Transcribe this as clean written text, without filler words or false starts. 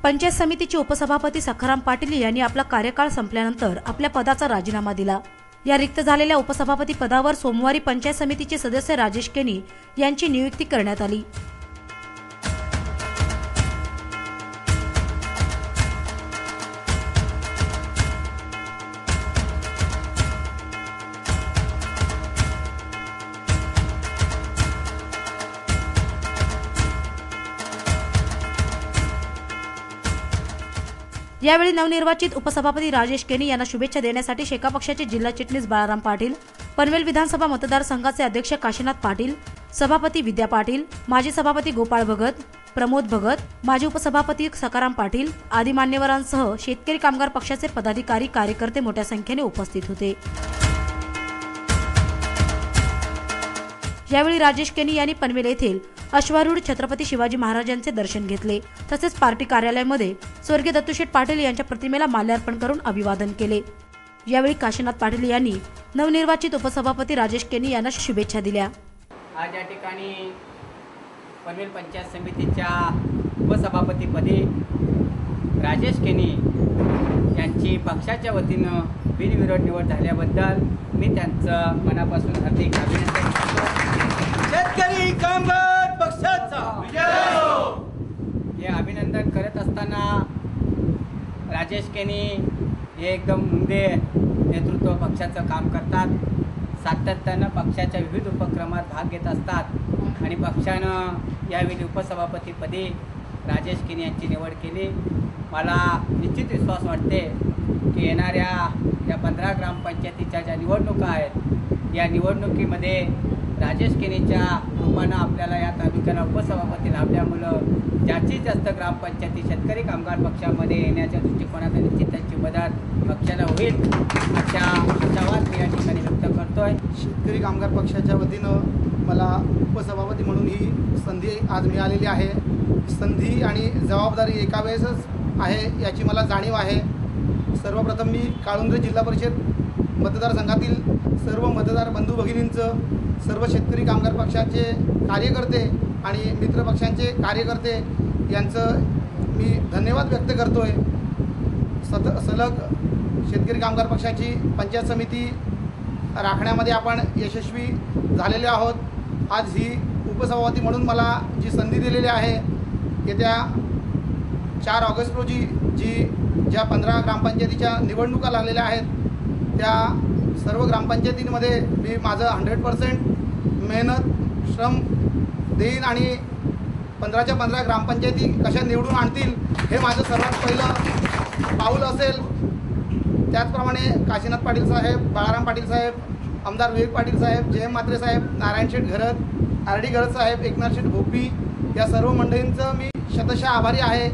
पंचायत समितीचे उपसभापती सखाराम पाटील यांनी आपला कार्यकाळ संपल्यानंतर आपल्या पदाचा राजीनामा दिला। या रिक्त झालेल्या उपसभापती पदावर सोमवारी पंचायत समितीचे सदस्य राजेश केनी यांची नियुक्ती करण्यात आली। यावेळी नवनिर्वाचित उपसभापती राजेश केनी यांना शुभेच्छा देण्यासाठी शेका पक्षाचे जिल्हा चिटणीस बाळाराम पाटील, पनवेल विधानसभा मतदारसंघाचे अध्यक्ष काशीनाथ पाटील, सभापती विद्या पाटील, माजी सभापती गोपाळ भगत, प्रमोद भगत, माजी उपसभापती सखाराम पाटील आदी मान्यवरांसह शेतकरी कामगार पक्षाचे पदाधिकारी कार्यकर्ते मोठ्या संख्येने उपस्थित होते। यावेळी राजेश केनी यांनी पनवेल येथील अश्वारूढ छत्रपती शिवाजी महाराजांचे दर्शन घेतले। तसेच पार्टी कार्यालयामध्ये स्वर्गीय दत्तूशेठ पाटील यांच्या प्रतिमेला माल्यार्पण करून अभिवादन केले। यावेळी काशीनाथ पाटील यांनी नवनिर्वाचित उपसभापती राजेश केनी यांना शुभेच्छा दिल्या। आज या ठिकाणी पनवेल पंचायत समितीच्या उपसभापतीपदी राजेश केनी यांची पक्षाच्या वतीनं बिनविरोध निवड झाल्याबद्दल मी त्यांचं मनापासून हार्दिक अभिनंदन करतो। शेतकरी कामगार पक्षाचा विजय हो। हे अभिनंदन करत असताना राजेश केनी हे एकदम उमदे नेतृत्व पक्षाचं काम करतात, सातत्यानं पक्षाच्या विविध उपक्रमात भाग घेत असतात आणि पक्षानं यावेळी उपसभापतीपदी राजेश केनी यांची निवड केली। मला निश्चित विश्वास वाटते की येणाऱ्या या 15 ग्रामपंचायतीच्या ज्या निवडणुका आहेत या निवडणुकीमध्ये राजेश केनीच्या रूपानं आपल्याला या तालुक्याला उपसभापती लाभल्यामुळं जास्तीत जास्त ग्रामपंचायती शेतकरी कामगार पक्षामध्ये येण्याच्या दृष्टिकोनातून निश्चित त्यांची मदत पक्षाला होईल अशा आशावाद मी या ठिकाणी व्यक्त करतोय। शेतकरी कामगार पक्षाच्या वतीनं मला उपसभापती म्हणून ही संधी आज मिळालेली आहे। संधी आणि जबाबदारी एका वेळेसच आहे याची मला जाणीव आहे। सर्वप्रथम मी काळुंद्रे जिल्हा परिषद मतदारसंघातील सर्व मतदार बंधू भगिनींचं, सर्व शेतकरी कामगार पक्षाचे कार्यकर्ते आणि मित्रपक्षांचे कार्यकर्ते यांचं मी धन्यवाद व्यक्त करतोय। सलग शेतकरी कामगार पक्षाची पंचायत समिती राखण्यामध्ये आपण यशस्वी झालेले आहोत। आज ही उपसभापती म्हणून मला जी संधी दिलेली आहे, येत्या 4 ऑगस्ट रोजी ज्या 15 ग्रामपंचायतीच्या निवडणुका लागलेल्या आहेत त्या सर्व ग्रामपंचायतींमध्ये मी माझं 100% मेहनत श्रम देईन आणि 15च्या 15 ग्रामपंचायती कशा निवडून आणतील हे माझं सर्वात पहिलं पाऊल असेल। त्याचप्रमाणे काशीनाथ पाटील साहेब, बाळाराम पाटील साहेब, आमदार विवेक पाटील साहेब, जयम म्हात्रे साहेब, नारायण शेठ घरत, आर डी घरत साहेब, एकनाथ शेठ भोपी या सर्व मंडळींचं मी शतशः आभारी आहे।